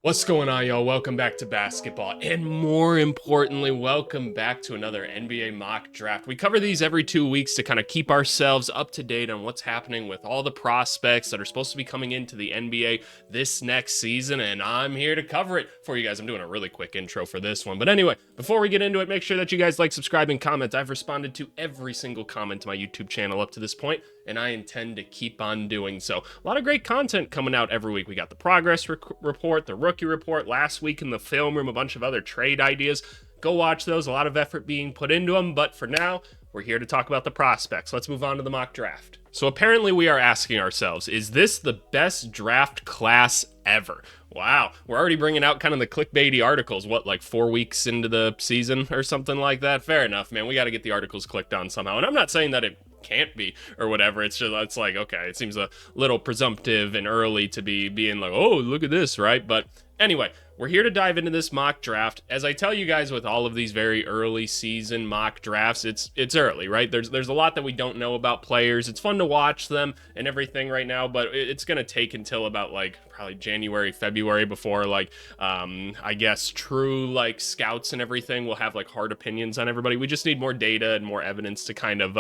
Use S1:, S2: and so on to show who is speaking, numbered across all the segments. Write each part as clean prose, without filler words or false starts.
S1: What's going on, y'all? Welcome back to basketball, and more importantly, welcome back to another NBA mock draft. We cover these every 2 weeks to kind of keep ourselves up to date on what's happening with all the prospects that are supposed to be coming into the NBA this next season, and I'm here to cover it for you guys. I'm doing a really quick intro for this one, but anyway, before we get into it, make sure that you guys like, subscribe, and comment. I've responded to every single comment to my YouTube channel up to this point, and I intend to keep on doing so. A lot of great content coming out every week. We got the progress report, the rookie report, last week in the film room, a bunch of other trade ideas. Go watch those. A lot of effort being put into them, but for now, we're here to talk about the prospects. Let's move on to the mock draft. So apparently we are asking ourselves, is this the best draft class ever? Wow, we're already bringing out kind of the clickbaity articles, what, like 4 weeks into the season or something like that? Fair enough, man. We got to get the articles clicked on somehow. And I'm not saying that it can't be or whatever. It's like, okay, it seems a little presumptive and early to be being like, oh, look at this, right? But anyway, we're here to dive into this mock draft. As I tell you guys with all of these very early season mock drafts, it's early, right? There's a lot that we don't know about players. It's fun to watch them and everything right now, but it's going to take until about like probably January, February before like I guess true like scouts and everything will have like hard opinions on everybody. We just need more data and more evidence to kind of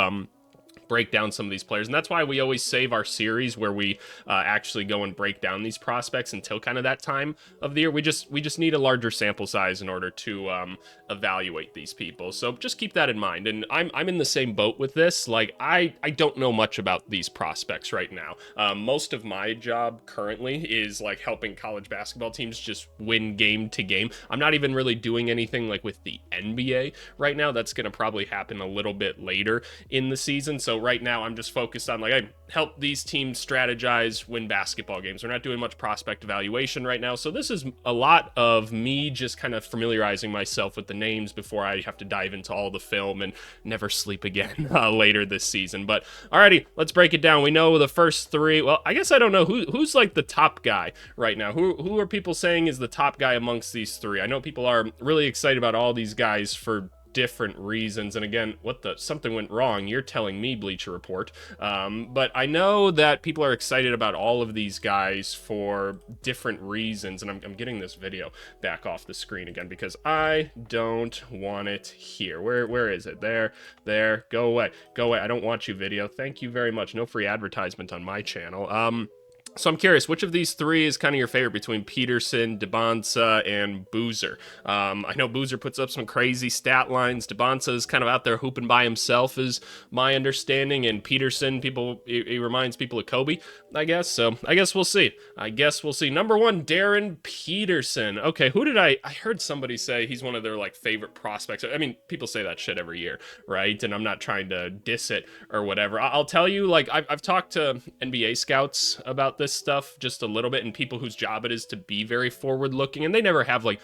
S1: break down some of these players, and that's why we always save our series where we actually go and break down these prospects until kind of that time of the year. We just need a larger sample size in order to evaluate these people, so just keep that in mind. And I'm in the same boat with this. Like I don't know much about these prospects right now. Most of my job currently is like helping college basketball teams just win game to game. I'm not even really doing anything like with the NBA right now. That's going to probably happen a little bit later in the season. So right now I'm just focused on like I help these teams strategize, win basketball games. We're not doing much prospect evaluation right now, so this is a lot of me just kind of familiarizing myself with the names before I have to dive into all the film and never sleep again later this season. But alrighty, let's break it down. We know the first three. Well, I guess I don't know who's like the top guy right now. Who are people saying is the top guy amongst these three? I know people are really excited about all these guys for different reasons, and again, something went wrong, you're telling me, Bleacher Report. But I know that people are excited about all of these guys for different reasons, and I'm getting this video back off the screen again because I don't want it here. Where is it? There, go away, I don't want you, video. Thank you very much. No free advertisement on my channel. So I'm curious, which of these three is kind of your favorite between Peterson, Debonsa, and Boozer? I know Boozer puts up some crazy stat lines. Debonsa is kind of out there hooping by himself, is my understanding. And Peterson, he reminds people of Kobe, I guess. So I guess we'll see. Number one, Darren Peterson. Okay, who did I heard somebody say he's one of their like favorite prospects. I mean, people say that shit every year, right? And I'm not trying to diss it or whatever. I'll tell you, like I've talked to NBA scouts about this stuff just a little bit, and people whose job it is to be very forward looking, and they never have like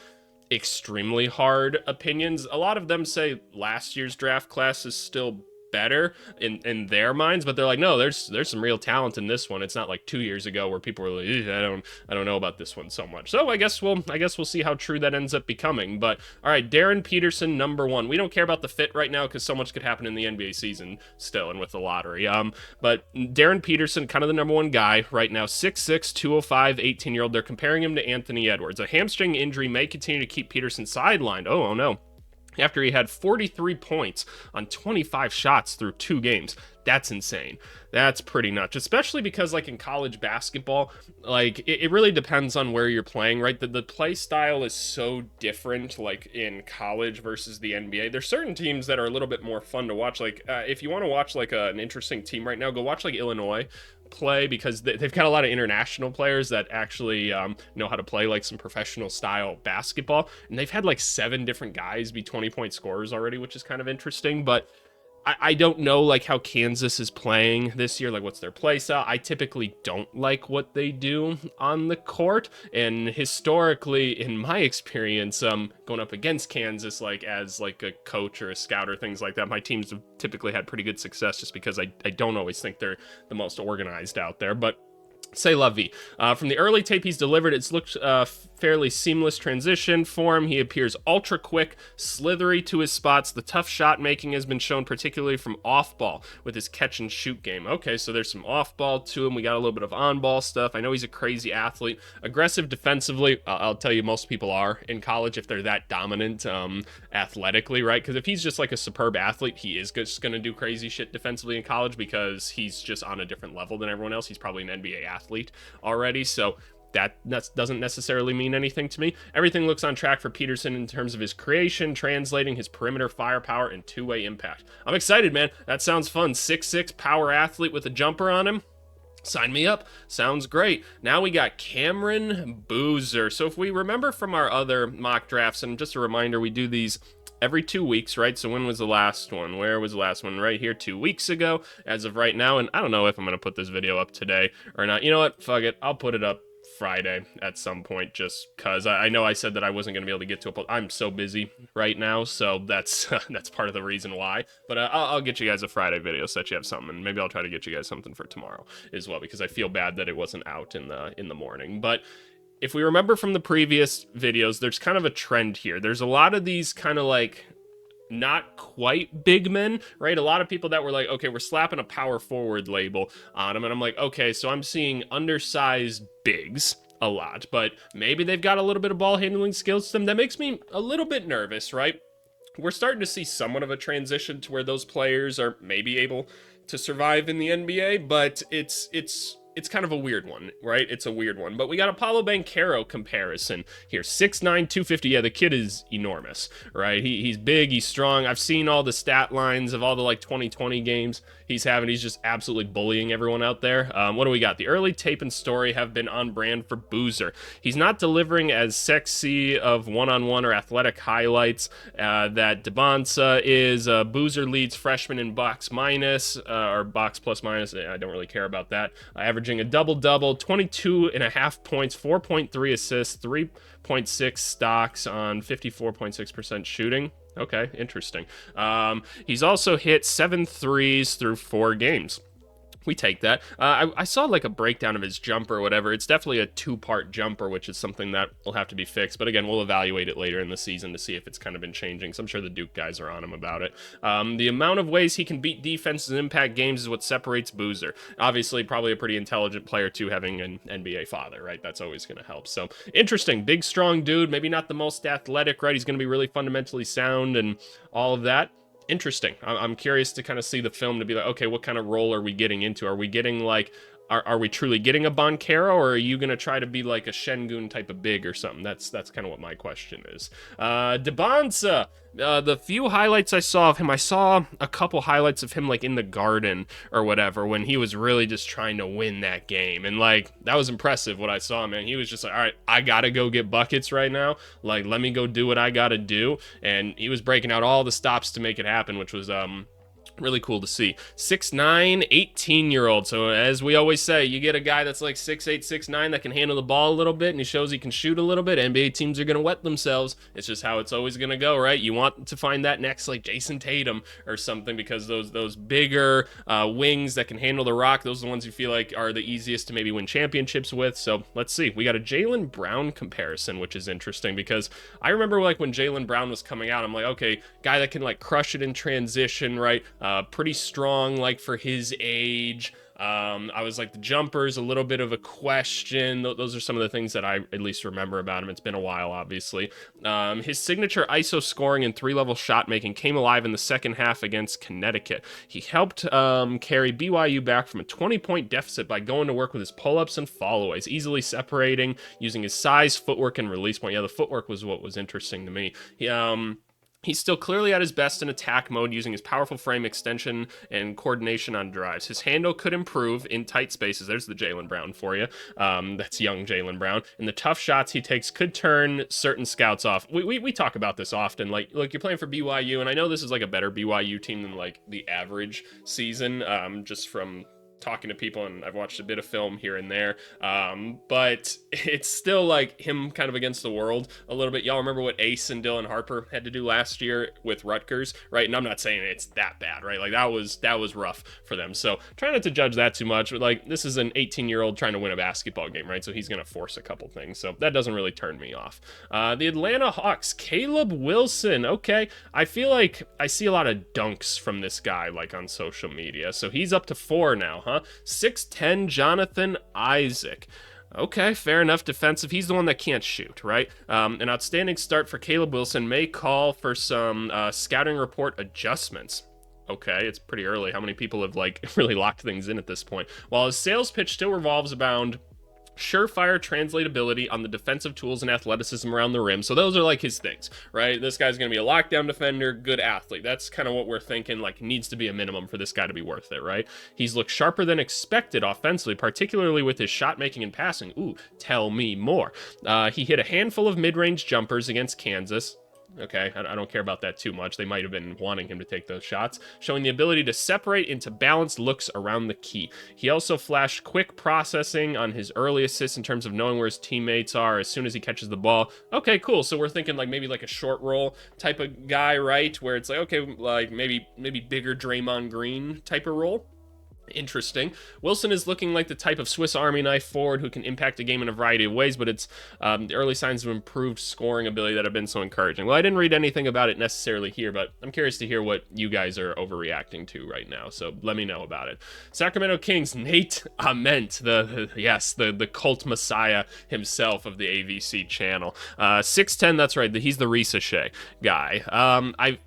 S1: extremely hard opinions. A lot of them say last year's draft class is still better in their minds, but they're like, no, there's some real talent in this one. It's not like 2 years ago where people were like, I don't know about this one so much. So I guess we'll see how true that ends up becoming. But all right, Darren Peterson, number one. We don't care about the fit right now because so much could happen in the NBA season still and with the lottery. But Darren Peterson, kind of the number one guy right now, 6'6", 205, 18-year-old. They're comparing him to Anthony Edwards. A hamstring injury may continue to keep Peterson sidelined. Oh no. After he had 43 points on 25 shots through 2 games. That's insane. That's pretty nuts, especially because like in college basketball, like it really depends on where you're playing, right? The play style is so different like in college versus the NBA. There's certain teams that are a little bit more fun to watch. Like if you want to watch like an interesting team right now, go watch like Illinois play, because they've got a lot of international players that actually know how to play like some professional style basketball, and they've had like 7 different guys be 20-point scorers already, which is kind of interesting. But I don't know like how Kansas is playing this year, like what's their play style. I typically don't like what they do on the court, and historically in my experience going up against Kansas like as like a coach or a scout or things like that, my teams have typically had pretty good success just because I don't always think they're the most organized out there. But C'est la vie. From the early tape he's delivered, it's looked fairly seamless transition for him. He appears ultra quick, slithery to his spots. The tough shot making has been shown particularly from off ball with his catch and shoot game. Okay, so there's some off ball to him. We got a little bit of on ball stuff. I know he's a crazy athlete. Aggressive defensively, I'll tell you, most people are in college if they're that dominant athletically, right? Because if he's just like a superb athlete, he is just going to do crazy shit defensively in college because he's just on a different level than everyone else. He's probably an NBA athlete already, so that doesn't necessarily mean anything to me. Everything looks on track for Peterson in terms of his creation, translating his perimeter firepower, and two-way impact. I'm excited, man. That sounds fun. 6'6" power athlete with a jumper on him. Sign me up. Sounds great. Now we got Cameron Boozer. So if we remember from our other mock drafts, and just a reminder, we do these every 2 weeks, right? So when was the last one? Where was the last one? Right here 2 weeks ago, as of right now. And I don't know if I'm going to put this video up today or not. You know what? Fuck it. I'll put it up Friday at some point, just because I know I said that I wasn't going to be able to get to it. I'm so busy right now, so that's that's part of the reason why. But I'll get you guys a Friday video so that you have something, and maybe I'll try to get you guys something for tomorrow as well, because I feel bad that it wasn't out in the morning. But if we remember from the previous videos, there's kind of a trend here. There's a lot of these kind of like not quite big men, right? A lot of people that were like, okay, we're slapping a power forward label on them. And I'm like, okay, so I'm seeing undersized bigs a lot, but maybe they've got a little bit of ball handling skills to them. That makes me a little bit nervous, right? We're starting to see somewhat of a transition to where those players are maybe able to survive in the NBA, but it's kind of a weird one, right? It's a weird one. But we got a Paolo Banchero comparison here. 6'9", 250. Yeah, the kid is enormous, right? He's big, he's strong. I've seen all the stat lines of all the like 2020 games he's having. He's just absolutely bullying everyone out there. What do we got? The early tape and story have been on brand for Boozer. He's not delivering as sexy of one-on-one or athletic highlights that Debansa is. Boozer leads freshman in box minus, or box plus minus. I don't really care about that. Averaging a double-double, 22.5 points, 4.3 assists, 3.6 stocks on 54.6% shooting. Okay, interesting. He's also hit 7 threes through 4 games. We take that. I saw like a breakdown of his jumper or whatever. It's definitely a 2-part jumper, which is something that will have to be fixed. But again, we'll evaluate it later in the season to see if it's kind of been changing. So I'm sure the Duke guys are on him about it. The amount of ways he can beat defenses and impact games is what separates Boozer. Obviously, probably a pretty intelligent player too, having an NBA father, right? That's always going to help. So interesting. Big, strong dude. Maybe not the most athletic, right? He's going to be really fundamentally sound and all of that. Interesting. I'm curious to kind of see the film to be like, okay, what kind of role are we getting into? Are we getting like, are we truly getting a Banchero, or are you going to try to be like a Şengün type of big or something? That's kind of what my question is. Debansa, the few highlights I saw of him, I saw a couple highlights of him like in the Garden or whatever when he was really just trying to win that game. And like, that was impressive what I saw, man. He was just like, all right, I got to go get buckets right now. Like, let me go do what I got to do. And he was breaking out all the stops to make it happen, which was, really cool to see. 6'9", 18-year-old. So as we always say, you get a guy that's like 6'8", 6'9", that can handle the ball a little bit, and he shows he can shoot a little bit. NBA teams are going to wet themselves. It's just how it's always going to go, right? You want to find that next like Jason Tatum or something, because those bigger wings that can handle the rock, those are the ones you feel like are the easiest to maybe win championships with. So let's see. We got a Jaylen Brown comparison, which is interesting, because I remember like when Jaylen Brown was coming out, I'm like, okay, guy that can like crush it in transition, right? Pretty strong, like for his age. I was like, the jumper's a little bit of a question. Those are some of the things that I at least remember about him. It's been a while, obviously. His signature ISO scoring and 3-level shot making came alive in the second half against Connecticut. He helped carry BYU back from a 20-point deficit by going to work with his pull-ups and followaways, easily separating, using his size, footwork, and release point. Yeah, the footwork was what was interesting to me. He's still clearly at his best in attack mode, using his powerful frame extension and coordination on drives. His handle could improve in tight spaces. There's the Jaylen Brown for you. That's young Jaylen Brown. And the tough shots he takes could turn certain scouts off. We talk about this often. Like, look, you're playing for BYU, and I know this is like a better BYU team than like the average season, just from talking to people, and I've watched a bit of film here and there. But it's still like him kind of against the world a little bit. Y'all remember what Ace and Dylan Harper had to do last year with Rutgers, right? And I'm not saying it's that bad, right? Like that was rough for them. So try not to judge that too much. But like this is an 18-year-old trying to win a basketball game, right? So he's gonna force a couple things. So that doesn't really turn me off. The Atlanta Hawks, Caleb Wilson. Okay, I feel like I see a lot of dunks from this guy like on social media. So he's up to 4 now, huh? 6'10" Jonathan Isaac. Okay, fair enough. Defensive. He's the one that can't shoot, right? An outstanding start for Caleb Wilson may call for some scouting report adjustments. Okay, it's pretty early. How many people have like really locked things in at this point? While his sales pitch still revolves around surefire translatability on the defensive tools and athleticism around the rim. So those are like his things, right? This guy's going to be a lockdown defender, good athlete. That's kind of what we're thinking, like needs to be a minimum for this guy to be worth it, right? He's looked sharper than expected offensively, particularly with his shot making and passing. Ooh, tell me more. He hit a handful of mid-range jumpers against Kansas. Okay, I don't care about that too much. They might have been wanting him to take those shots, showing the ability to separate into balanced looks around the key. He also flashed quick processing on his early assists in terms of knowing where his teammates are as soon as he catches the ball. Okay, cool. So we're thinking like maybe like a short roll type of guy, right? Where it's like, okay, like maybe bigger Draymond Green type of role. Interesting. Wilson is looking like the type of Swiss Army knife forward who can impact a game in a variety of ways, but it's the early signs of improved scoring ability that have been so encouraging. Well, I didn't read anything about it necessarily here, but I'm curious to hear what you guys are overreacting to right now, so let me know about it. Sacramento Kings, Nate Ament, the cult messiah himself of the AVC channel. 6'10", that's right, he's the Ricochet guy.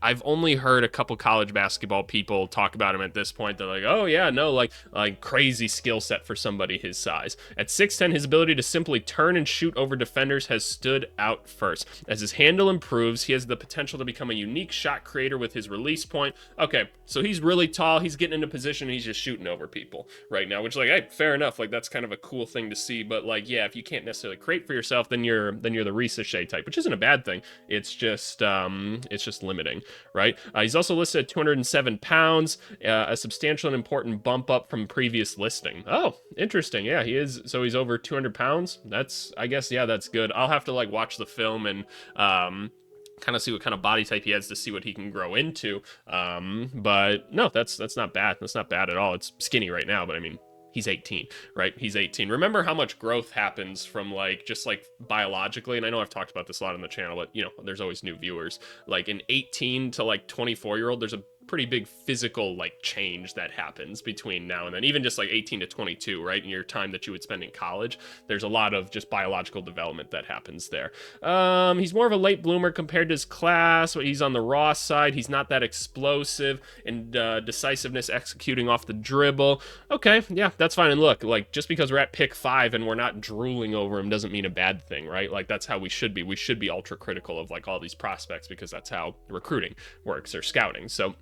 S1: I've only heard a couple college basketball people talk about him at this point. They're like, oh yeah, no, like crazy skill set for somebody his size. At 6'10", his ability to simply turn and shoot over defenders has stood out first. As his handle improves, he has the potential to become a unique shot creator with his release point. Okay, so he's really tall, he's getting into position, and he's just shooting over people right now, which like, hey, fair enough, like that's kind of a cool thing to see, but like, yeah, if you can't necessarily create for yourself, then you're the Ricochet type, which isn't a bad thing. It's just limiting, right? He's also listed at 207 pounds, a substantial and important bump up from previous listing. Oh, interesting. Yeah, he is. So he's over 200 pounds. That's, I guess, yeah, that's good. I'll have to like watch the film and kind of see what kind of body type he has to see what he can grow into. But no, that's not bad. That's not bad at all. It's skinny right now, but I mean, he's 18, right? He's 18. Remember how much growth happens from like just like biologically, and I know I've talked about this a lot on the channel, but you know, there's always new viewers. Like an 18 to like 24-year-old, there's a pretty big physical like change that happens between now and then, even just like 18 to 22, right? In your time that you would spend in college, there's a lot of just biological development that happens there. He's more of a late bloomer compared to his class. He's on the raw side. He's not that explosive and decisiveness executing off the dribble. Okay, yeah, that's fine. And look, like just because we're at pick 5 and we're not drooling over him doesn't mean a bad thing, right? Like that's how we should be. We should be ultra critical of like all these prospects because that's how recruiting works or scouting. So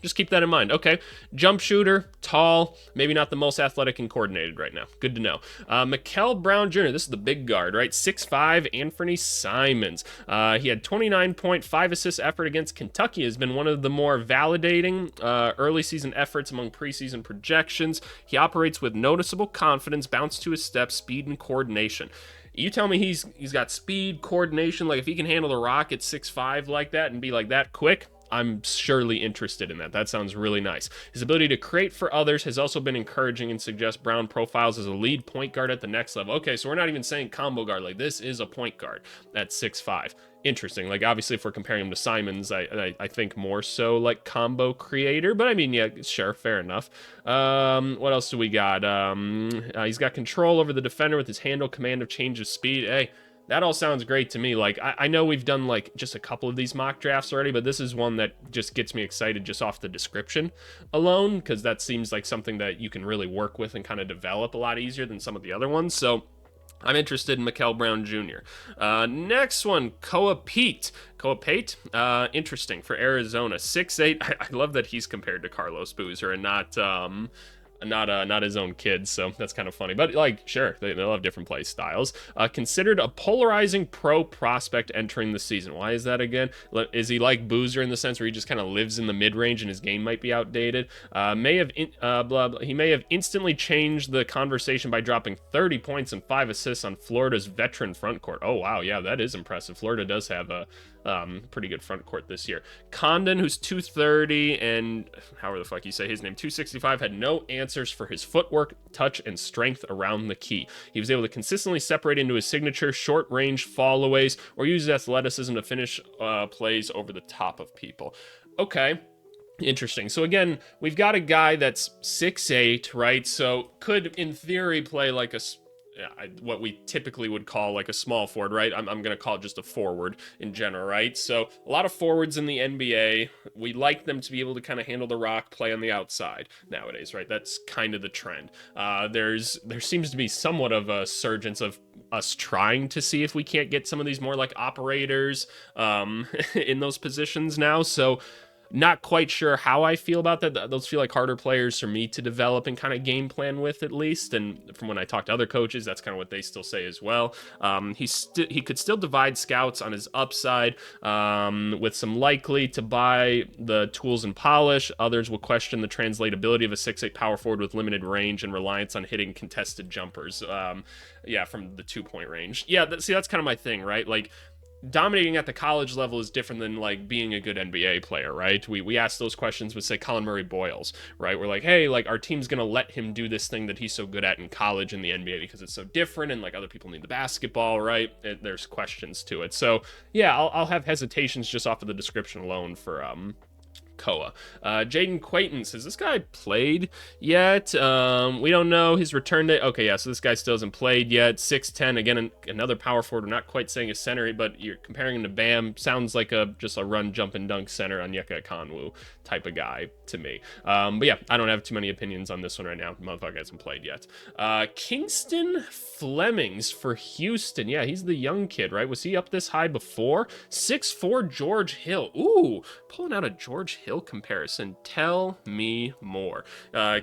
S1: just keep that in mind. Okay, jump shooter, tall, maybe not the most athletic and coordinated right now. Good to know. Mikel Brown Jr., this is the big guard, right? 6'5", Anthony Simons. He had 29.5 assist effort against Kentucky. Has been one of the more validating early season efforts among preseason projections. He operates with noticeable confidence, bounce to his step, speed, and coordination. You tell me he's got speed, coordination, like if he can handle the rock at 6'5" like that and be like that quick, I'm surely interested in that. That sounds really nice. His ability to create for others has also been encouraging and suggests Brown profiles as a lead point guard at the next level. Okay, so we're not even saying combo guard. Like, this is a point guard at 6'5". Interesting. Like, obviously, if we're comparing him to Simons, I think more so like combo creator. But I mean, yeah, sure, fair enough. What else do we got? He's got control over the defender with his handle, command of change of speed. Hey, that all sounds great to me. Like, I know we've done like just a couple of these mock drafts already, but this is one that just gets me excited just off the description alone, because that seems like something that you can really work with and kind of develop a lot easier than some of the other ones. So I'm interested in Mikel Brown Jr. Next one, Koa Pate. Interesting for Arizona. 6'8". I love that he's compared to Carlos Boozer and not not his own kids, so that's kind of funny. But like, sure, they'll have different play styles. Considered a polarizing pro prospect entering the season. Why is that again? Is he like Boozer in the sense where he just kind of lives in the mid range and his game might be outdated? He may have instantly changed the conversation by dropping 30 points and 5 assists on Florida's veteran front court. Oh wow, yeah, that is impressive. Florida does have a pretty good front court this year. Condon, who's 230 and however the fuck you say his name, 265, had no answers for his footwork, touch, and strength around the key. He was able to consistently separate into his signature short range fallaways or use his athleticism to finish plays over the top of people. Okay. Interesting. So again, we've got a guy that's 6'8", right? So could, in theory, play like what we typically would call like a small forward, right? I'm going to call it just a forward in general, right? So a lot of forwards in the NBA, we like them to be able to kind of handle the rock, play on the outside nowadays, right? That's kind of the trend. There seems to be somewhat of a surgence of us trying to see if we can't get some of these more like operators in those positions now. So not quite sure how I feel about that. Those feel like harder players for me to develop and kind of game plan with, at least. And from when I talk to other coaches, that's kind of what they still say as well. He could still divide scouts on his upside with some likely to buy the tools and polish. Others will question the translatability of a 6'8" power forward with limited range and reliance on hitting contested jumpers. Yeah, from the 2-point range. Yeah, that's kind of my thing, right? Like, dominating at the college level is different than like being a good NBA player, right? We ask those questions with, say, Colin Murray Boyles, right? We're like, hey, like our team's gonna let him do this thing that he's so good at in college in the NBA because it's so different and like other people need the basketball, right? There's questions to it. So yeah, I'll have hesitations just off of the description alone for Koa. Jaden Quaintance, has this guy played yet? We don't know his return date. Okay, yeah, so this guy still hasn't played yet. 6'10", again, another power forward. We're not quite saying a center, but you're comparing him to Bam. Sounds like just a run, jump, and dunk center on Onyeka Okongwu type of guy to me. But yeah, I don't have too many opinions on this one right now. Motherfucker hasn't played yet. Kingston Flemings for Houston. Yeah, he's the young kid, right? Was he up this high before? 6'4" George Hill. Ooh, pulling out a George Hill comparison. Tell me more.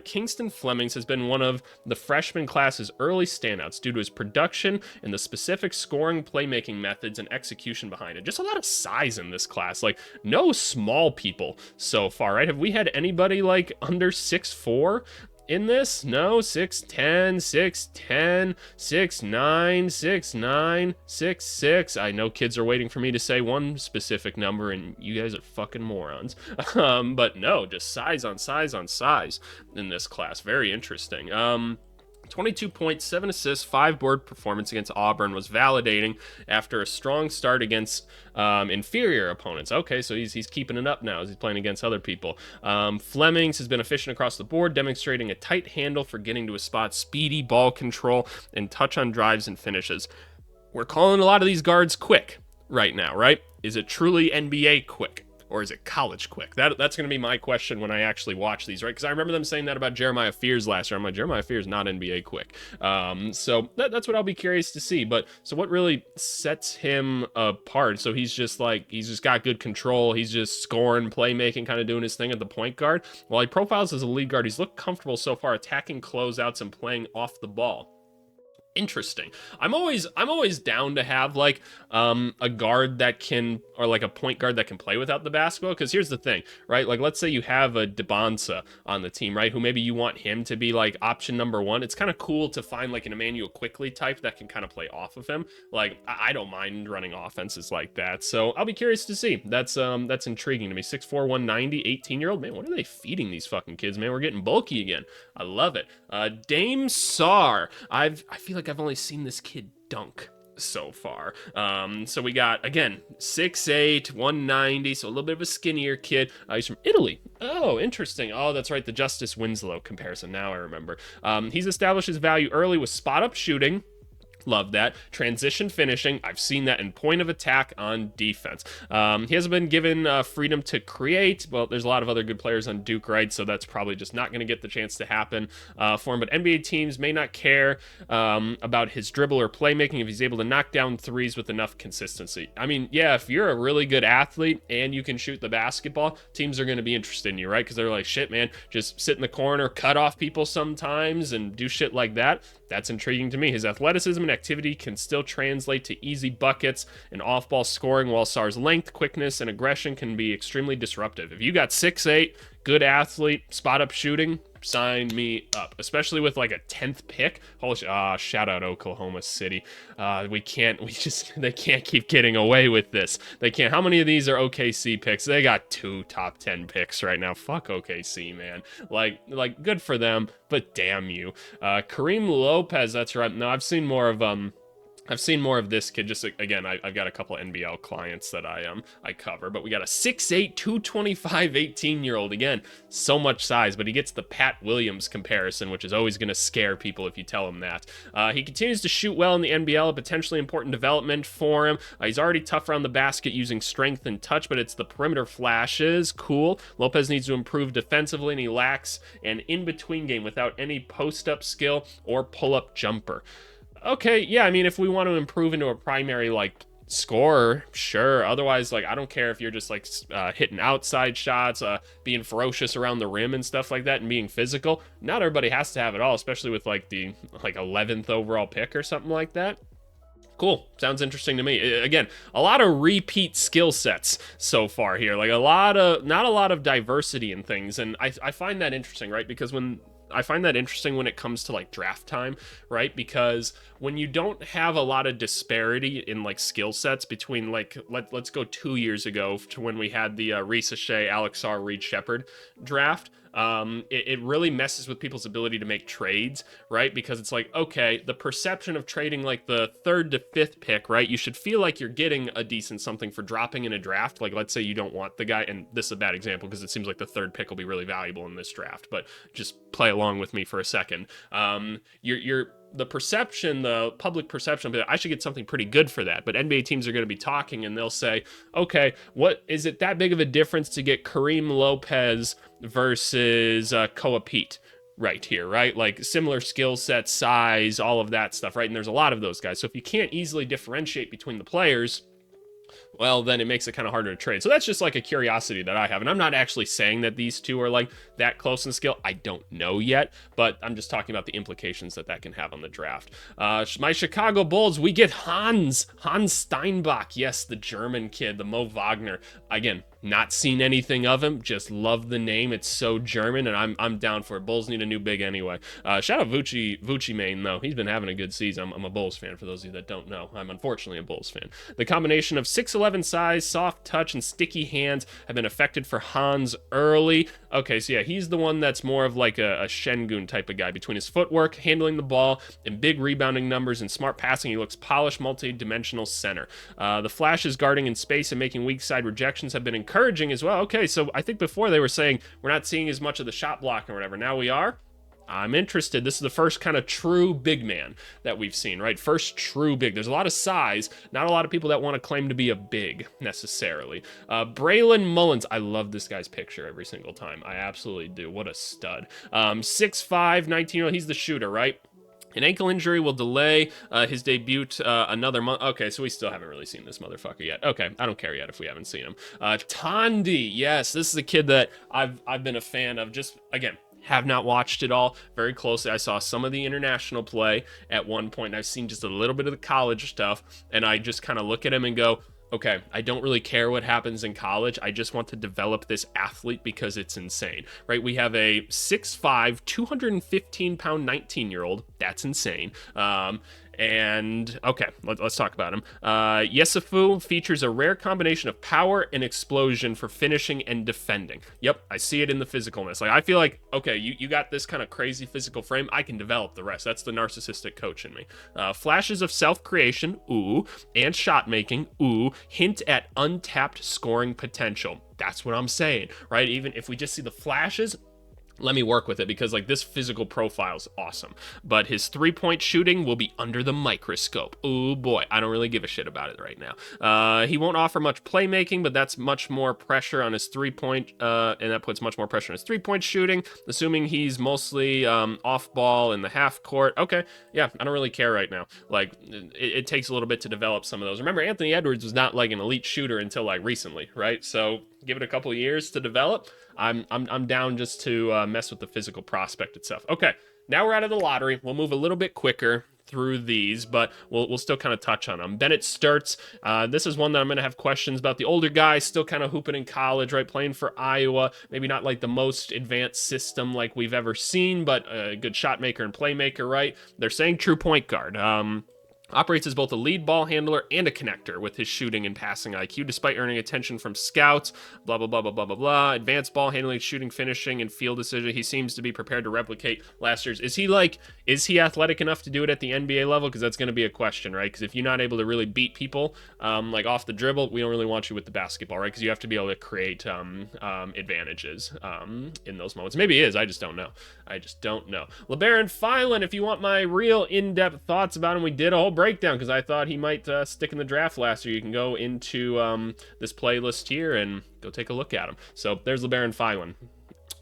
S1: Kingston Flemings has been one of the freshman class's early standouts due to his production and the specific scoring, playmaking methods, and execution behind it. Just a lot of size in this class. Like, no small people so far, right? Have we had anybody like under 6'4" in this? No, 6'10", 6'10", 6'9", 6'9", 6'6". I know kids are waiting for me to say one specific number, and you guys are fucking morons. But no, just size on size on size in this class. Very interesting. 22 points, 7 assists, 5 board performance against Auburn was validating after a strong start against inferior opponents. Okay, so he's keeping it up now as he's playing against other people. Flemings has been efficient across the board, demonstrating a tight handle for getting to a spot, speedy ball control, and touch on drives and finishes. We're calling a lot of these guards quick right now, right? Is it truly NBA quick? Or is it college quick? That's going to be my question when I actually watch these, right? Because I remember them saying that about Jeremiah Fears last year. I'm like, Jeremiah Fears not NBA quick. So that's what I'll be curious to see. But so what really sets him apart? So he's just got good control. He's just scoring, playmaking, kind of doing his thing at the point guard. While he profiles as a lead guard, he's looked comfortable so far attacking closeouts and playing off the ball. Interesting. I'm always down to have like a guard that can, or like a point guard that can play without the basketball, because here's the thing, right? Like, let's say you have a Debonsa on the team, right, who maybe you want him to be like option number one. It's kind of cool to find like an Emmanuel Quickley type that can kind of play off of him. Like, I don't mind running offenses like that, so I'll be curious to see. That's intriguing to me. 6'4", 190, 18-year-old. Man, what are they feeding these fucking kids, man? We're getting bulky again. I love it. Dame Sarr. I feel like I've only seen this kid dunk so far. So we got, again, 6'8", 190, so a little bit of a skinnier kid. He's from Italy. Oh, interesting. Oh, that's right, the Justice Winslow comparison. Now I remember. He's established his value early with spot-up shooting, Love that. Transition finishing. I've seen that in point of attack on defense. He hasn't been given freedom to create. Well, there's a lot of other good players on Duke, right? So that's probably just not going to get the chance to happen for him. But NBA teams may not care about his dribble or playmaking if he's able to knock down threes with enough consistency. I mean, yeah, if you're a really good athlete and you can shoot the basketball, teams are going to be interested in you, right? Because they're like, shit, man, just sit in the corner, cut off people sometimes and do shit like that. That's intriguing to me. His athleticism and activity can still translate to easy buckets and off-ball scoring, while Sarr's length, quickness, and aggression can be extremely disruptive. If you got 6'8", good athlete, spot-up shooting, sign me up, especially with like a 10th pick. Holy shout out Oklahoma City. They can't keep getting away with this. They can't. How many of these are OKC picks? They got 2 top 10 picks right now. Fuck OKC, man. Like good for them, but damn you. Kareem Lopez, that's right. No, I've seen more of this kid. Just again, I've got a couple of NBL clients that I cover, but we got a 6'8", 225, 18-year-old. Again, so much size, but he gets the Pat Williams comparison, which is always going to scare people if you tell him that. He continues to shoot well in the NBL, a potentially important development for him. He's already tough around the basket using strength and touch, but it's the perimeter flashes. Cool. Lopez needs to improve defensively, and he lacks an in-between game without any post-up skill or pull-up jumper. Okay, yeah, I mean, if we want to improve into a primary, like, scorer, sure. Otherwise, like, I don't care if you're just, like, hitting outside shots, being ferocious around the rim and stuff like that, and being physical. Not everybody has to have it all, especially with, like, the, 11th overall pick or something like that. Cool. Sounds interesting to me. Again, a lot of repeat skill sets so far here. Like, not a lot of diversity in things, and I find that interesting, right? Because when it comes to like draft time, right? Because when you don't have a lot of disparity in like skill sets between like, let's go 2 years ago to when we had the Risa Shea, Alex Sarr, Reed Shepherd draft. It really messes with people's ability to make trades, right? Because it's like, okay, the perception of trading like the 3rd to 5th pick, right? You should feel like you're getting a decent something for dropping in a draft. Like, let's say you don't want the guy, and this is a bad example because it seems like the 3rd pick will be really valuable in this draft, but just play along with me for a second. The public perception, I should get something pretty good for that. But NBA teams are going to be talking and they'll say, okay, what is it that big of a difference to get Kareem Lopez versus Koa Pete right here, right? Like similar skill set, size, all of that stuff, right? And there's a lot of those guys. So if you can't easily differentiate between the players, well, then it makes it kind of harder to trade. So that's just like a curiosity that I have. And I'm not actually saying that these two are like that close in skill. I don't know yet, but I'm just talking about the implications that can have on the draft. My Chicago Bulls, we get Hans Steinbach. Yes, the German kid, the Mo Wagner. Again, not seen anything of him, just love the name. It's so German, and I'm down for it. Bulls need a new big anyway. Shout out Vucci Main, though. He's been having a good season. I'm a Bulls fan, for those of you that don't know. I'm unfortunately a Bulls fan. The combination of 6'11 size, soft touch, and sticky hands have been affected for Hans early. Okay, so yeah, he's the one that's more of like a Şengün type of guy. Between his footwork, handling the ball, and big rebounding numbers and smart passing, he looks polished, multi-dimensional center. The flashes guarding in space and making weak side rejections have been encouraging as well. Okay, so I think before they were saying we're not seeing as much of the shot block or whatever. Now we are. I'm interested. This is the first kind of true big man that we've seen, right? First true big. There's a lot of size, not a lot of people that want to claim to be a big necessarily. Braylon Mullins. I love this guy's picture every single time. I absolutely do. What a stud. 6'5", 19-year-old. He's the shooter, right? An ankle injury will delay his debut another month. Okay, so we still haven't really seen this motherfucker yet. Okay, I don't care yet if we haven't seen him. Tandi, yes, this is a kid that I've been a fan of. Just, again, have not watched it all very closely. I saw some of the international play at one point, and I've seen just a little bit of the college stuff, and I just kind of look at him and go, okay, I don't really care what happens in college. I just want to develop this athlete because it's insane, right? We have a 6'5", 215-pound 19-year-old. That's insane. And okay, let's talk about him. Yesufu features a rare combination of power and explosion for finishing and defending. Yep, I see it in the physicalness. Like, I feel like, okay, you got this kind of crazy physical frame. I can develop the rest. That's the narcissistic coach in me. Flashes of self-creation, ooh, and shot making, ooh, hint at untapped scoring potential. That's what I'm saying, right? Even if we just see the flashes, let me work with it, because like this physical profile is awesome, but his 3-point shooting will be under the microscope. Oh boy, I don't really give a shit about it right now. He won't offer much playmaking, but that's much more pressure on his 3-point, and that puts much more pressure on his 3-point shooting, assuming he's mostly off ball in the half court. Okay, yeah, I don't really care right now. Like, it takes a little bit to develop some of those. Remember, Anthony Edwards was not like an elite shooter until like recently, right? So give it a couple of years to develop. I'm down just to mess with the physical prospect itself. Okay, now we're out of the lottery. We'll move a little bit quicker through these, but we'll still kind of touch on them. Bennett Sturts, this is one that I'm going to have questions about. The older guy, still kind of hooping in college, right? Playing for Iowa. Maybe not like the most advanced system like we've ever seen, but a good shot maker and playmaker, right? They're saying true point guard. Operates as both a lead ball handler and a connector with his shooting and passing IQ, despite earning attention from scouts, blah, blah, blah, blah, blah, blah, blah. Advanced ball handling, shooting, finishing, and field decision. He seems to be prepared to replicate last year's. Is he athletic enough to do it at the NBA level? Because that's going to be a question, right? Because if you're not able to really beat people, like off the dribble, we don't really want you with the basketball, right? Because you have to be able to create advantages in those moments. Maybe he is. I just don't know. LeBaron Filan, if you want my real in-depth thoughts about him, we did a whole breakdown because I thought he might stick in the draft last year. You can go into this playlist here and go take a look at him. So there's LeBaron Filan.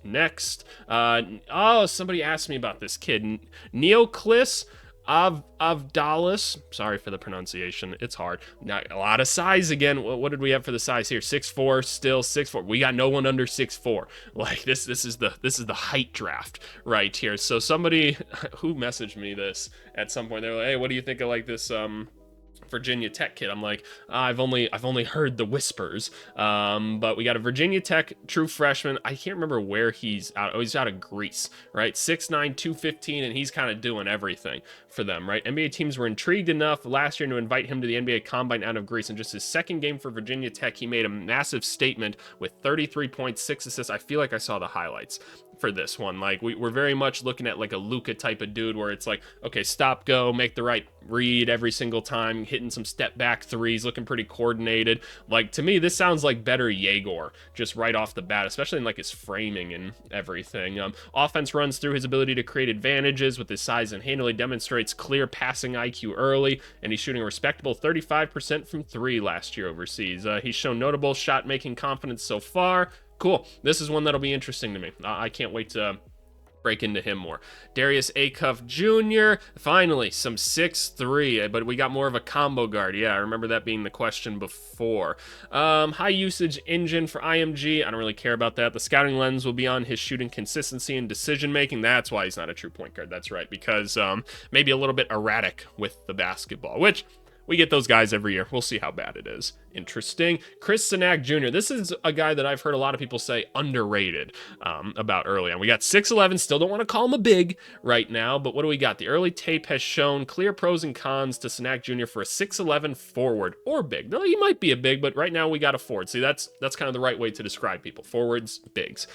S1: Next, somebody asked me about this kid, Neoclis Avdalis. Sorry for the pronunciation. It's hard. Not a lot of size again. What did we have for the size here? 6'4", still 6'4". We got no one under 6'4". Like this is the height draft right here. So somebody who messaged me this at some point, they were like, "Hey, what do you think of like this Virginia Tech kid?" I'm like, I've only heard the whispers, but we got a Virginia Tech true freshman. I can't remember where he's out. Oh, he's out of Greece, right? 6'9", 215, and he's kind of doing everything for them, right? NBA teams were intrigued enough last year to invite him to the NBA Combine out of Greece. In just his second game for Virginia Tech, he made a massive statement with 33 points, 6 assists. I feel like I saw the highlights for this one. Like we're very much looking at like a Luka type of dude where it's like, okay, stop, go, make the right read every single time, hitting some step back threes, looking pretty coordinated. Like to me, this sounds like better Yegor just right off the bat, especially in like his framing and everything. Offense runs through his ability to create advantages with his size and handle. He demonstrates clear passing IQ early, and he's shooting a respectable 35% from 3 last year overseas. He's shown notable shot making confidence so far. Cool. This is one that'll be interesting to me. I can't wait to break into him more. Darius Acuff Jr., finally, some 6'3", but we got more of a combo guard. Yeah, I remember that being the question before. High usage engine for IMG. I don't really care about that. The scouting lens will be on his shooting consistency and decision making. That's why he's not a true point guard. That's right, because maybe a little bit erratic with the basketball, which we get those guys every year. We'll see how bad it is. Interesting. Chris Sinak Jr. This is a guy that I've heard a lot of people say underrated about early on. We got 6'11", still don't want to call him a big right now, but what do we got? The early tape has shown clear pros and cons to Sinak Jr. for a 6'11" forward or big. No, he might be a big, but right now we got a forward. See, that's kind of the right way to describe people. Forwards, bigs.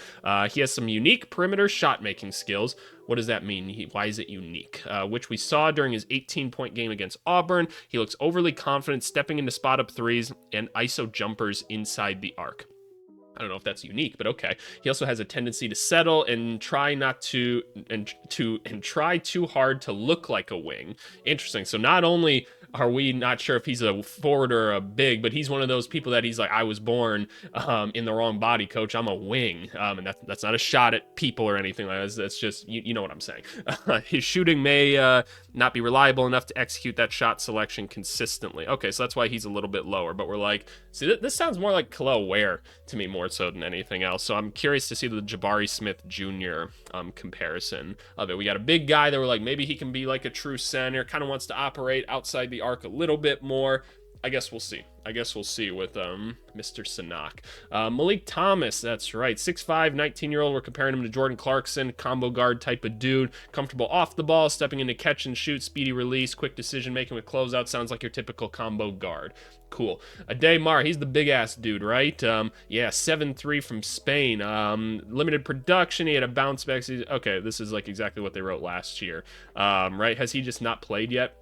S1: He has some unique perimeter shot-making skills. What does that mean? Why is it unique? Which we saw during his 18-point game against Auburn. He looks overly confident stepping into spot-up threes and ISO jumpers inside the arc. I don't know if that's unique, but okay. He also has a tendency to settle and try try too hard to look like a wing. Interesting. So not only are we not sure if he's a forward or a big, but he's one of those people that he's like, I was born in the wrong body, coach. I'm a wing. And that's not a shot at people or anything like that. That's just, you know what I'm saying. His shooting may not be reliable enough to execute that shot selection consistently. Okay, so that's why he's a little bit lower. But we're like, see, this sounds more like Khalil Ware to me more so than anything else. So I'm curious to see the Jabari Smith Jr. Comparison of it. We got a big guy that we're like, maybe he can be like a true center, kind of wants to operate outside the arc a little bit more. I guess we'll see with Mr. Sinak. Malik Thomas, that's right, 6'5", 19-year-old. We're comparing him to Jordan Clarkson, combo guard type of dude. Comfortable off the ball, stepping into catch and shoot, speedy release, quick decision-making with closeout. Sounds like your typical combo guard. Cool. Ade Mar, he's the big-ass dude, right? Yeah, 7'3" from Spain. Limited production, he had a bounce back. Okay, this is like exactly what they wrote last year, right? Has he just not played yet?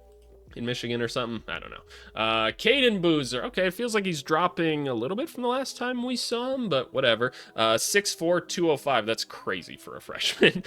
S1: in Michigan or something. I don't know. Caden Boozer. Okay, it feels like he's dropping a little bit from the last time we saw him, but whatever. 6'4", 205. That's crazy for a freshman.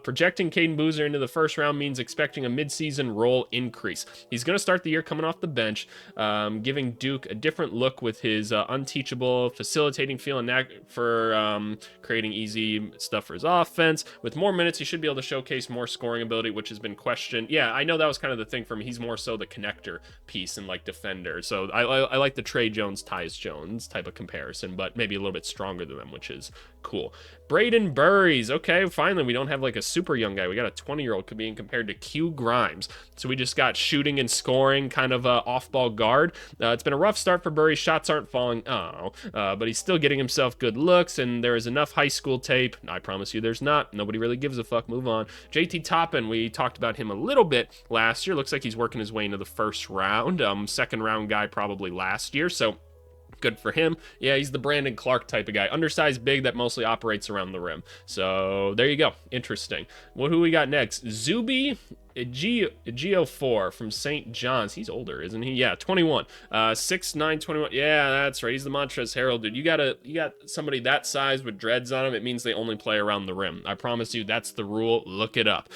S1: Projecting Caden Boozer into the first round means expecting a midseason role increase. He's going to start the year coming off the bench, giving Duke a different look with his unteachable, facilitating feel and knack for creating easy stuff for his offense. With more minutes, he should be able to showcase more scoring ability, which has been questioned. Yeah, I know that was kind of the thing for me. He's more so the connector piece and like defender. So I like the Trey Jones, Tyus Jones type of comparison, but maybe a little bit stronger than them, which is cool. Braden Burries. Okay, finally, we don't have like a super young guy. We got a 20-year-old being compared to Q Grimes. So we just got shooting and scoring, kind of a off-ball guard. It's been a rough start for Burries. Shots aren't falling. But he's still getting himself good looks, and there is enough high school tape. I promise you there's not. Nobody really gives a fuck. Move on. JT Toppin, we talked about him a little bit last year. Looks like he's working his way into the first round. Second round guy probably last year, so good for him. Yeah, he's the Brandon Clark type of guy. Undersized big that mostly operates around the rim. So there you go. Interesting. Who we got next? Zuby Geo4 from St. John's. He's older, isn't he? Yeah, 21. 6'9", 21. Yeah, that's right. He's the Montrezl Harrell dude. You got somebody that size with dreads on him. It means they only play around the rim. I promise you, that's the rule. Look it up.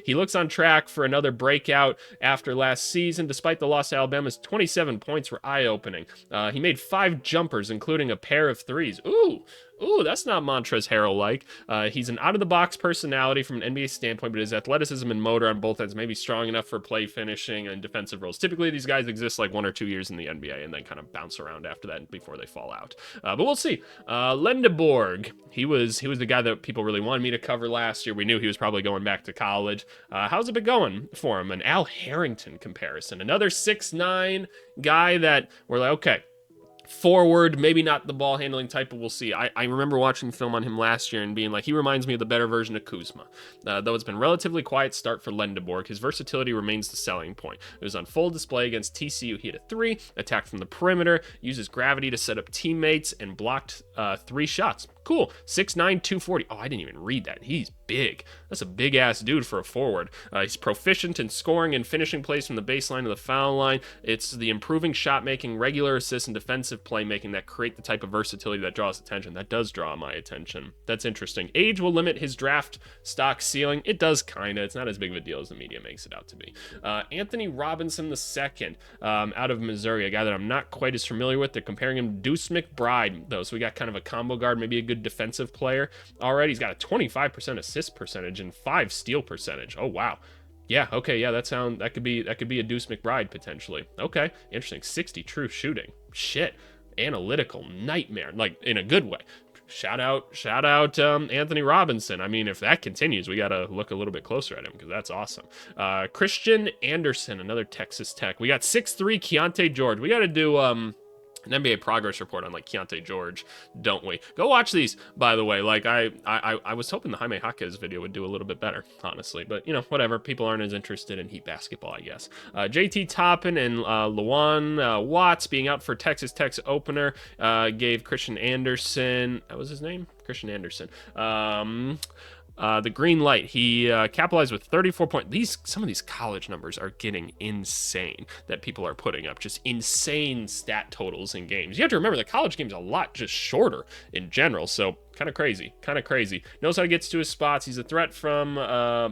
S1: He looks on track for another breakout after last season. Despite the loss to Alabama's 27 points were eye-opening. He made 5 jumpers, including a pair of threes. Ooh, that's not Montrezl Harrell-like. He's an out-of-the-box personality from an NBA standpoint, but his athleticism and motor on both ends may be strong enough for play finishing and defensive roles. Typically, these guys exist like 1 or 2 years in the NBA and then kind of bounce around after that before they fall out. But we'll see. Lendeborg, he was the guy that people really wanted me to cover last year. We knew he was probably going back to college. How's it been going for him? An Al Harrington comparison. Another 6'9" guy that we're like, okay, forward, maybe not the ball handling type, but we'll see. I remember watching film on him last year and being like, he reminds me of the better version of Kuzma. Though it's been relatively quiet start for Lendeborg, his versatility remains the selling point. It was on full display against TCU. He hit a 3, attacked from the perimeter, uses gravity to set up teammates, and blocked 3 shots. Cool. 6'9", 240. Oh, I didn't even read that. He's big. That's a big-ass dude for a forward. He's proficient in scoring and finishing plays from the baseline to the foul line. It's the improving shot-making, regular assists, and defensive playmaking that create the type of versatility that draws attention. That does draw my attention. That's interesting. Age will limit his draft stock ceiling. It does kind of. It's not as big of a deal as the media makes it out to be. Anthony Robinson II, out of Missouri, a guy that I'm not quite as familiar with. They're comparing him to Deuce McBride, though, so we got kind of a combo guard, maybe a good defensive player. Already, he's got a 25% assist percentage and 5 steal percentage. Oh, wow. Yeah, okay, yeah, that could be a Deuce McBride potentially. Okay, interesting. 60 true shooting. Shit. Analytical nightmare, like in a good way. Shout out Anthony Robinson. I mean, if that continues, we got to look a little bit closer at him because that's awesome. Christian Anderson, another Texas Tech. We got 6'3" Keontae George. We got to do an NBA progress report on like Keontae George, don't we? Go watch these, by the way. Like I was hoping the Jaime Jaquez video would do a little bit better, honestly. But you know, whatever. People aren't as interested in Heat basketball, I guess. JT Toppin and Lawan Watts being out for Texas Tech's opener gave Christian Anderson. That was his name, Christian Anderson. The green light. He capitalized with 34 points. Some of these college numbers are getting insane that people are putting up. Just insane stat totals in games. You have to remember the college game's a lot just shorter in general, so kind of crazy. Knows how to get to his spots. He's a threat from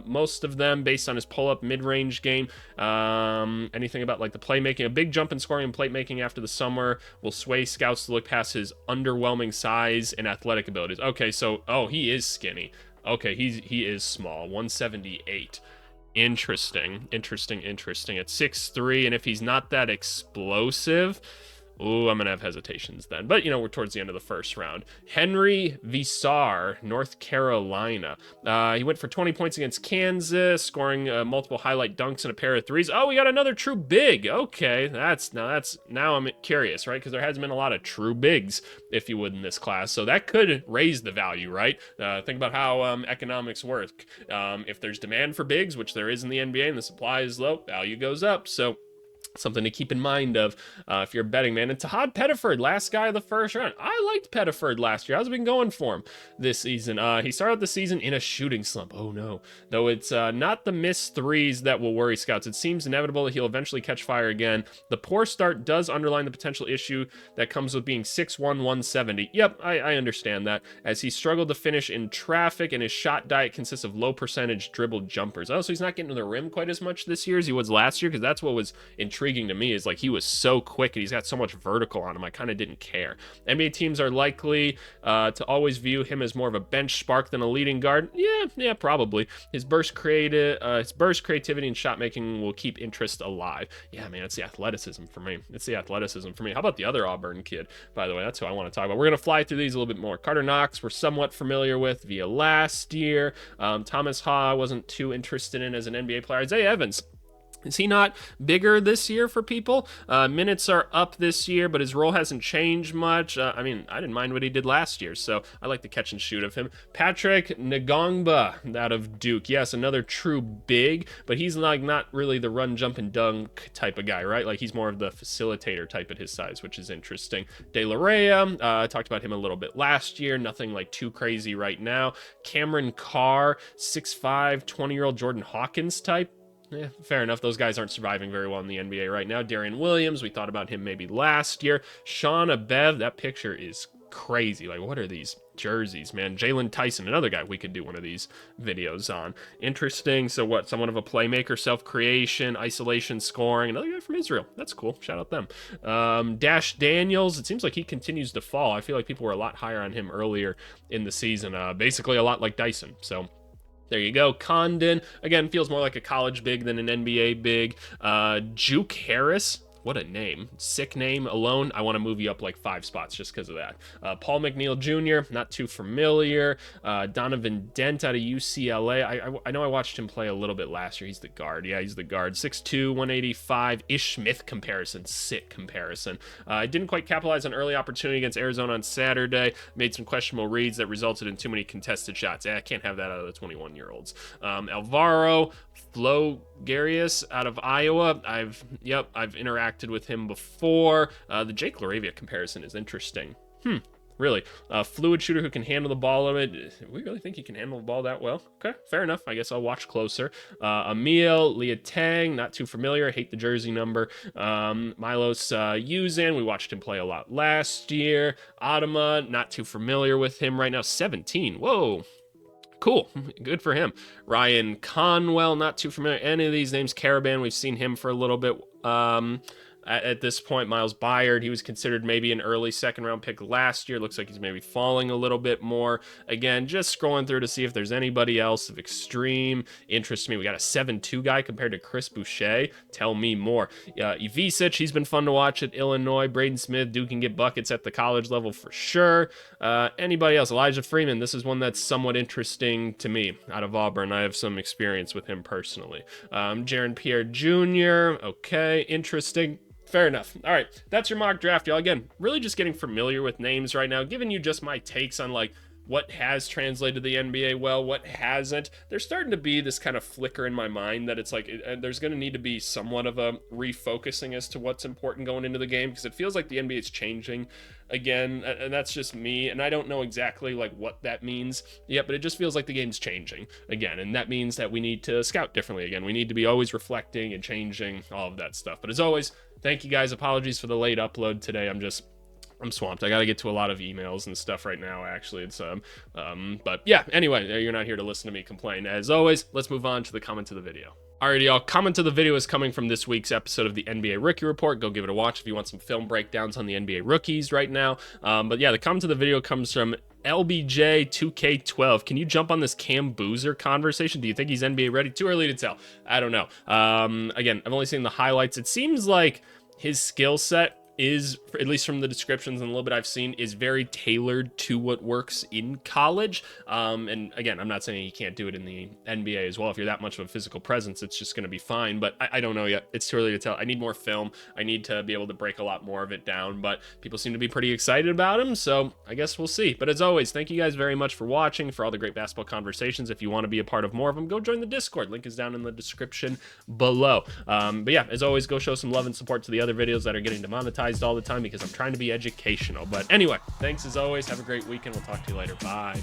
S1: most of them based on his pull-up mid-range game. Anything about like the playmaking, a big jump in scoring and plate making after the summer will sway scouts to look past his underwhelming size and athletic abilities. Okay, so he is skinny. Okay, he is small, 178. Interesting. At 6'3", and if he's not that explosive, ooh, I'm going to have hesitations then. But, you know, we're towards the end of the first round. Henry Visar, North Carolina. He went for 20 points against Kansas, scoring multiple highlight dunks and a pair of threes. Oh, we got another true big. Okay, now I'm curious, right? Because there hasn't been a lot of true bigs, if you would, in this class. So that could raise the value, right? Think about how economics work. If there's demand for bigs, which there is in the NBA, and the supply is low, value goes up. So something to keep in mind of if you're a betting man. And Todd Pettiford, last guy of the first round. I liked Pettiford last year. How's it been going for him this season? He started the season in a shooting slump. Oh no. Though it's not the missed threes that will worry scouts. It seems inevitable that he'll eventually catch fire again. The poor start does underline the potential issue that comes with being 6'1", 170. Yep, I understand that, as he struggled to finish in traffic and his shot diet consists of low percentage dribbled jumpers. Oh, so he's not getting to the rim quite as much this year as he was last year, because that's what was intriguing to me, is like he was so quick and he's got so much vertical on him. I kind of didn't care. NBA teams are likely to always view him as more of a bench spark than a leading guard. Yeah, probably. His burst creativity and shot making will keep interest alive. Yeah, man, it's the athleticism for me. How about the other Auburn kid, by the way? That's who I want to talk about. We're gonna fly through these a little bit more. Carter Knox, we're somewhat familiar with via last year. Thomas Ha, I wasn't too interested in as an NBA player. Isaiah Evans, is he not bigger this year for people? Minutes are up this year, but his role hasn't changed much. I mean, I didn't mind what he did last year, so I like the catch and shoot of him. Patrick Ngongba, out of Duke. Yes, another true big, but he's like not really the run, jump, and dunk type of guy, right? Like he's more of the facilitator type at his size, which is interesting. De La Rhea, I talked about him a little bit last year. Nothing like too crazy right now. Cameron Carr, 6'5", 20-year-old Jordan Hawkins type. Yeah, fair enough. Those guys aren't surviving very well in the NBA right now. Darian Williams, we thought about him maybe last year. Sean Abev, that picture is crazy. Like, what are these jerseys, man? Jalen Tyson, another guy we could do one of these videos on. Interesting. So what, somewhat of a playmaker, self-creation, isolation, scoring. Another guy from Israel. That's cool. Shout out them. Dash Daniels, it seems like he continues to fall. I feel like people were a lot higher on him earlier in the season. Basically a lot like Dyson. So there you go. Condon, again, feels more like a college big than an NBA big. Juke Harris, what a name. Sick name alone. I want to move you up like 5 spots just because of that. Paul McNeil Jr., not too familiar. Donovan Dent out of UCLA. I know I watched him play a little bit last year. He's the guard. Yeah, he's the guard. 6'2", 185. Ish Smith comparison. Sick comparison. I didn't quite capitalize on early opportunity against Arizona on Saturday. Made some questionable reads that resulted in too many contested shots. I can't have that out of the 21-year-olds. Alvaro Flogarius out of Iowa. I've interacted with him before. The Jake LaRavia comparison is interesting. Really. Fluid shooter who can handle the ball a bit. We really think he can handle the ball that well? Okay, fair enough. I guess I'll watch closer. Emil Liatang, not too familiar. I hate the jersey number. Milos Uzan, we watched him play a lot last year. Adama, not too familiar with him right now. 17. Whoa. Cool. Good for him. Ryan Conwell, not too familiar. Any of these names. Caravan, we've seen him for a little bit. At this point, Miles Byard, he was considered maybe an early second-round pick last year. Looks like he's maybe falling a little bit more. Again, just scrolling through to see if there's anybody else of extreme interest to me. We got a 7'2" guy compared to Chris Boucher. Tell me more. Ivisic, he's been fun to watch at Illinois. Braden Smith, Duke can get buckets at the college level for sure. Anybody else? Elijah Freeman, this is one that's somewhat interesting to me out of Auburn. I have some experience with him personally. Jaron Pierre Jr., okay, interesting. Fair enough. All right, that's your mock draft, y'all. Again, really just getting familiar with names right now, giving you just my takes on like what has translated to the NBA well, what hasn't. There's starting to be this kind of flicker in my mind that it's like there's going to need to be somewhat of a refocusing as to what's important going into the game, because it feels like the NBA is changing again, and that's just me, and I don't know exactly like what that means yet, but it just feels like the game's changing again, and that means that we need to scout differently again. We need to be always reflecting and changing, all of that stuff. But as always, thank you guys. Apologies for the late upload today. I'm swamped. I got to get to a lot of emails and stuff right now, actually. It's but yeah, anyway, you're not here to listen to me complain. As always, let's move on to the comment of the video. Alrighty, y'all. Comment of the video is coming from this week's episode of the NBA Rookie Report. Go give it a watch if you want some film breakdowns on the NBA rookies right now. But yeah, the comment of the video comes from LBJ2K12. Can you jump on this Cam Boozer conversation? Do you think he's NBA ready? Too early to tell. I don't know. Again, I've only seen the highlights. It seems like his skill set is, at least from the descriptions and a little bit I've seen, is very tailored to what works in college. And again, I'm not saying you can't do it in the NBA as well. If you're that much of a physical presence, it's just going to be fine. But I don't know yet. It's too early to tell. I need more film. I need to be able to break a lot more of it down. But people seem to be pretty excited about him, so I guess we'll see. But as always, thank you guys very much for watching, for all the great basketball conversations. If you want to be a part of more of them, go join the Discord. Link is down in the description below. But yeah, as always, go show some love and support to the other videos that are getting demonetized all the time, because I'm trying to be educational. But anyway, thanks as always. Have a great weekend. We'll talk to you later. Bye.